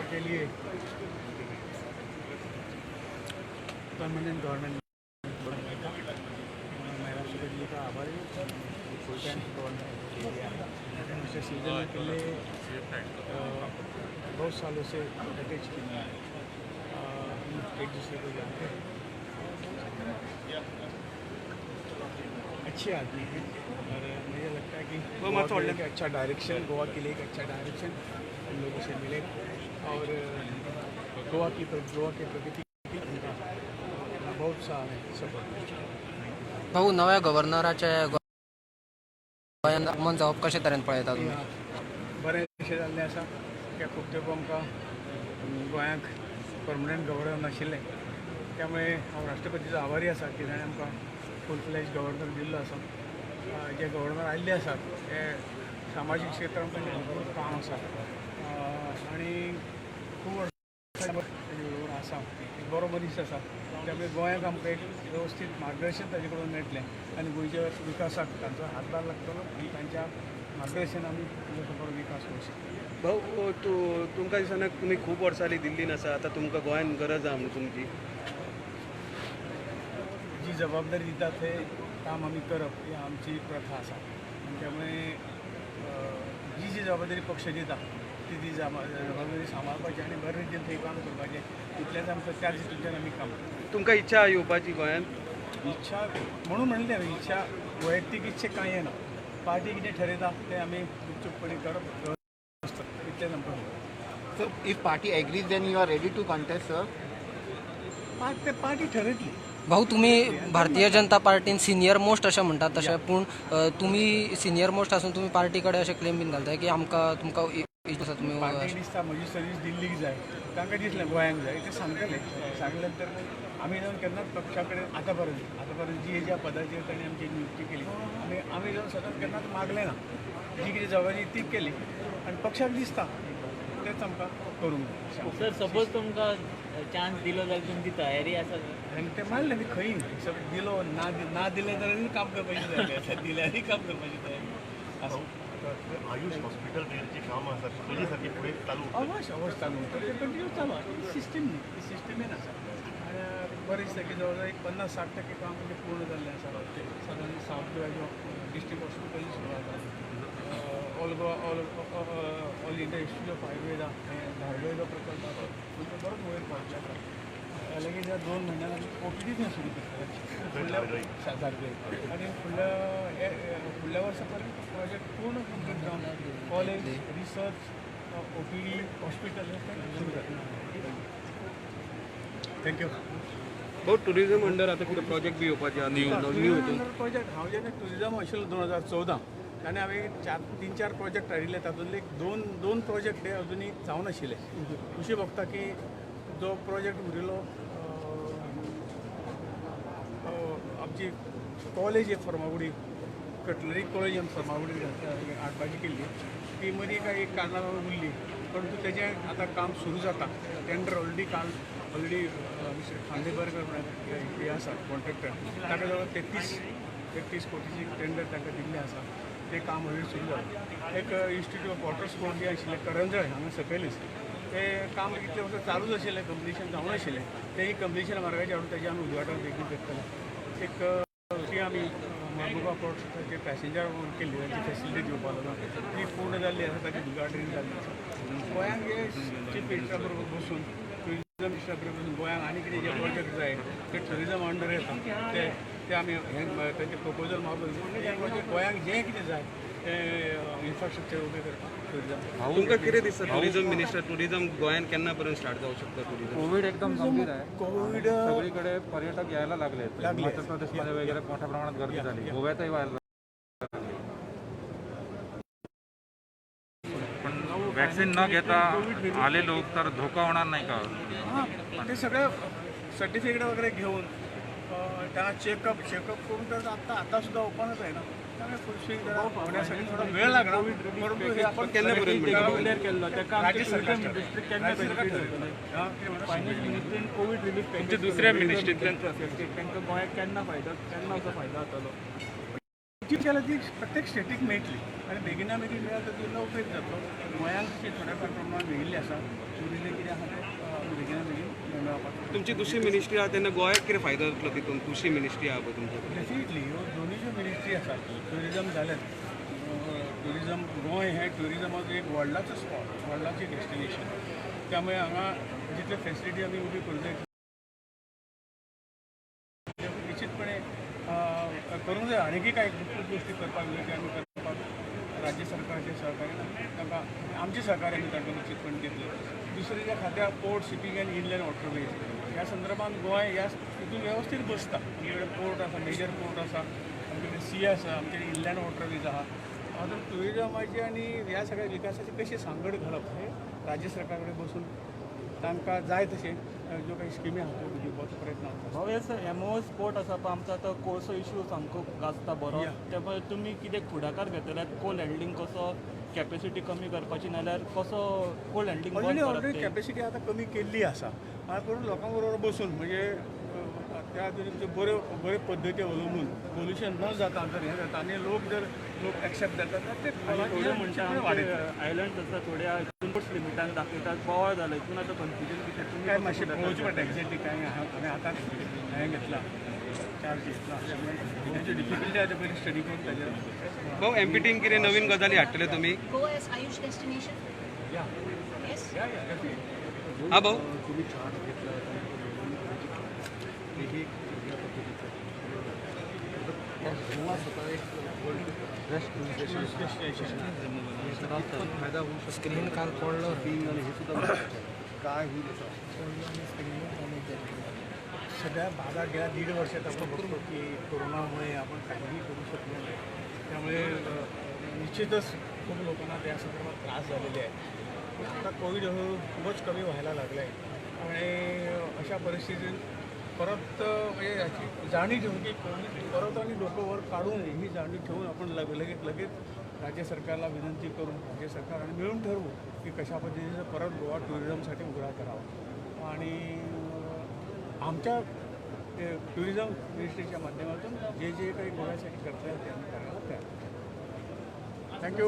के लिए permanent government मैं राष्ट्रपति जी का आभारी हूँ। फुल टाइम गवर्नमेंट के लिए मिस्टर सीजन के लिए बहुत सालों से अटैच किया है, एक दूसरे को जानते हैं, अच्छे आदमी हैं और मुझे लगता है कि गोवा के लिए एक अच्छा डायरेक्शन, गोवा के लिए एक अच्छा डायरेक्शन उन लोगों से मिलेगा और गोवा के प्रगति बहुत सा सपोर्ट। भाऊ, नव्या गव्हर्नराच्या गोंयांत आगमन जावप कशे तरेन पळयता तुमी? बरें अशें जाल्लें आसा की खूब तेंप आमकां गोंयांक परमनंट गव्हर्नर नाशिल्लें, त्यामुळे हांव राष्ट्रपतीचो आभारी आसा की ताणें आमकां फूल फ्लॅज गव्हर्नर दिल्लो आसा. जे गव्हर्नर आयिल्ले आसात ते सामाजीक क्षेत्रांत तांचें भरपूर काम आसा आनी खूब वर्सां ताजे बरोबर आसा, एक बरो मनीस आसा. त्यामुळे गोंयांक आमकां एक वेवस्थीत मार्गदर्शन ताजे कडून मेळटलें आनी गोंयच्या विकासाक तांचो हातभार लागतलो आनी तांच्या मार्गदर्शन आमी बरो विकास करूं शकता. भाऊ, तुमकां दिसना तुमी खूब वर्सां दिल्लीन आसा, आतां तुमकां गोंयान गरज आहा म्हणून तुमची जी जबाबदारी दितात ते काम आम्ही करप ही आमची प्रथा आसा. त्यामुळे जी जबाबदारी पक्ष दिता ती जबाबदारी सांबाळपाची आनी बरे रितीन थंय काम करपाचें इतलेंच आमकां त्याच हितूंतल्यान आमी काम करता. तुमकां इच्छा येवपाची गोंयान? इच्छा म्हणून म्हणलें हांवें, इच्छा वैयक्तीक इच्छा कांय येना. पार्टी कितें ठरयता तें आमी गुपचूपपणी करप इतलेंच आमकां. So if party agrees, then you are ready to contest, sir? Party ठरयतली. भाऊ, तुम्ही भारतीय जनता पार्टीन सिनियर मोस्ट अशें म्हणटात तशें, पूण तुमी सिनियर मोस्ट आसून तुमी पार्टी कडेन अशें क्लेम बीन घालताय की तुमकां आसा तुमी पार्टी दिसता म्हजी सर्वीस दिल्लीक जाय, तांकां दिसलें गोंयांक जाय, ते सांगतले. सांगले तर आमी जावन केन्नाच पक्षा कडेन आतां पर्यंत जी ज्या पदाचेर ताणें आमची नियुक्ती केली आमी जावन सतत केन्नाच मागलें ना. जी कितें जबाबदारी ती केली आनी पक्षाक दिसता तेच आमकां करूंक जाय. सर, सपोज तुमकां चान्स दिलो जाल्यार तुमची तयारी आसा? आनी तें मानलें मी खंय दिलो ना दिलें जाल्यार काम करपाची तयारी आसा, दिल्यारय काम करपाची तयारी आसा. आयुष हॉस्पिटल जे काम आसा त्याच्यासाठी पुढे चालू अवश्य चालू ते कंटिन्यू चालू आहे. सिस्टीम न्ही, ती सिस्टीमेन आसा आनी बरें दिसता की जवळ एक 50-60% काम म्हणजे पूर्ण जाल्लें आसा. सगळ्यांनी सावथ गोवा डिस्ट्रिक्ट हॉस्पिटल सुरू आसा, all India institute of Ayurveda Dhargal जो प्रकल्प आसा तो बरोच वयर पावतले आसा. लगेच ह्या 2 महिन्यात आमी OPD थंय सुरू करतले आनी फुडल्या वर्सा पर्यंत प्रोजेक्ट पूर्ण कंप्लीट जावन कॉलेज, रिसर्च, OPD, हॉस्पिटल सुरू जातलें. थँक्यू. भाऊ, टुरिझम अंडर आता कितें प्रोजेक्ट बी येवपाचे न्यू प्रोजेक्ट हांव जेन्ना टुरिझम आशिल्लो 2014 आनी हांवें 3-4 प्रोजेक्ट हाडिल्ले, तातूंतले दोन प्रोजेक्ट हे अजुनी जावन आशिल्ले. अशें बघता की जो प्रोजेक्ट उरिल्लो आमची कॉलेज एक फर्मागुडी, कटलरी कॉलेज आमी फर्मागुडी हाडपाची केल्ली. ती मदीं काय एक कारणान उरली, परंतु तेजें आतां काम सुरू जाता. टेंडर ऑलरेडी मिस्टर खांडेबर्गर म्हणून हे आसा कॉन्ट्रॅक्टर, ताका जवळ 33 कोटीची टेंडर ताका दिल्लें आसा. ते काम ऑलरेडी सुरू जालें. एक इन्स्टिट्यूट ऑफ वॉटर स्पोर्ट्स जे आशिल्लें करंजळ हांगा सकयलीच, ते काम इतले वर्सां चालूच आशिल्लें, कंप्लिशन जावन आशिल्लें. तेही कंप्लिशन मार्गाचेर हाडून तेजें आमी उद्घाटन बेगीन करतले. एक ती आमी महबुबा पोर्ट्साचेर पॅसेंजर केल्ली, ताची फेसिलिटी दिवपाक लागून ती पूर्ण जाल्ली आसा, ताची उद्घाटन जाल्लें आसा. गोंयांक हे चीफ मिनिस्टरा बरोबर बसून, टुरिझम मिनिस्टरा बरोबर बसून गोंयांक आनी कितें जे प्रोजेक्ट जाय ते टुरिझम अंडर येता ते आमी तेंचे प्रपोजल मागून हे प्रोजेक्ट गोंयांक जें कितें जाय ते इन्फ्रास्ट्रक्चर उबें करपाक टुरिझम. तुमकां कितें दिसता टुरिझम मिनिस्टर, टुरिझम गोंयान केन्ना पर्यंत स्टार्ट जावं शकता? टुरिझम कोविड एकदम गंभीर आहे. कोविड सगळीकडे पर्यटक यायला लागले. हिमाचल प्रदेशमध्ये वगैरे मोठ्या प्रमाणात गर्दी झाली, गोव्यातही व्हायला लागली. पण वॅक्सिन न घेता आले लोक तर धोका होणार नाही का? हां, ते सगळं सर्टिफिकेट वगैरे घेऊन त्यांना चेकअप करून तर आता सुद्धा ओपनच आहे ना. त्यामुळे फुलफिल होण्यासाठी थोडा वेळ लागणार, परंतु हे आपण केलं कोविड रिलीफ दुसऱ्या मिनिस्ट्रीतल्यान त्यांना गोंयाक केन्ना फायदा जातलो? ती केल्यार ती प्रत्येक स्टेटीक मेळटली आनी बेगिना बेगीन मेळ्ळा तर ती उपयोग जातलो गोंयांक तशी थोड्या फार प्रमाणात मेळिल्ली आसा उरिल्लें कितें आसा तें बेगिना बेगीन मेळपाक तुमची दुसरी मिनिस्ट्री आहा तेन्ना गोंयाक कितें फायदो जातलो तितून दुसरी मिनिस्ट्री आहा पळय तुमची डेफिनेटली ह्यो दोनूय ज्यो मिनिस्ट्री आसा ट्युरिजम जालें ट्युरिजम गोंय हें ट्युरिजमाचो एक व्हडलाचो स्पॉट व्हडलाचें डेस्टिनेशन त्यामुळे हांगा जितले फेसिलिटी आमी उबी करूं निश्चितपणे करूंक जाय आनीकय कांय खूब गोश्टी करपाक जाय त्यो आमी करपाक राज्य सरकाराचें सहकार्य तांकां आमचें सहकार्य आमी तांकां निश्चितपणे दितले दुसरे ज्या खात्या port shipping end inland waterways ह्या संदर्भात गोंय ह्या हितून वेवस्थीत बसता आमचे कडेन पोर्ट आसा मेजर पोर्ट आसा आमचे कडेन सी आसा आमचे कडेन इनलँड वॉटरवेज आहा आता ट्युरिजमाची आनी ह्या सगळ्या विकासाची कशी सांगड घालप हे राज्य सरकारा कडेन बसून तांकां जाय तशें ज्यो काही स्किमी आसा त्यो दिवपाचो प्रयत्न आसा भावेस एमओ स्पोर्ट आसा पळय आमचो आतां कोळसो इश्यू सामको गाजता बरो त्यामुळे तुमी कितें फुडाकार घेतल्यात कोल हँडलिंग कसो कॅपेसिटी कमी करपाची नाल्यार कसो कोल हँडलिंग ऑलरेडी कॅपेसिटी आतां कमी केल्ली आसा पूण लोकां बरोबर बसून म्हणजे त्या बऱ्यो बरे पद्दती अवलंबून पोल्युशन न जाता जर हें जाता आनी लोक एक्सेप्ट जातात तर ते थोडे म्हणटा आयलंड आसा थोड्या स्पोर्ट्स लिमिटान दाखयतात बोवाळ जाला हितून आतां कन्फ्युजन कितें तुमी काय मातशें पळोवचें पडटा एक्झॅक्टली काय हांवें आतांच हें घेतला चार्ज घेतला तेची डिफिकल्टी आसा पयलीं स्टडी करून ताजेर भाऊ एमपीटीन कितें नवीन गजाली हाडटले तुमी Goa as Ayush destination? Yes? हा भाऊ तुम्ही चार्ज घेतला स्क्रीन काल पडलं काय होईल सध्या भागात गेल्या 1.5 वर्षात आपण बघतो की कोरोनामुळे आपण काहीही करू शकलो नाही त्यामुळे निश्चितच खूप लोकांना त्या संदर्भात त्रास झालेले आहे आता कोविड हळूहळू खूपच कमी व्हायला लागलं आहे आणि अशा परिस्थितीत परत म्हणजे याची जाणीव ठेवून की कोविड परत आणि डोकं वर काढून ही जाणीव ठेवून आपण लगेच राज्य सरकारला विनंती करून राज्य सरकार आणि मिळून ठरवू की कशा पद्धतीनं परत गोवा टुरिझमसाठी उघडा करावा आणि आमच्या टुरिझम मिनिस्ट्रीच्या माध्यमातून जे काही गोव्यासाठी करता येईल ते आम्ही करायला तयार थँक्यू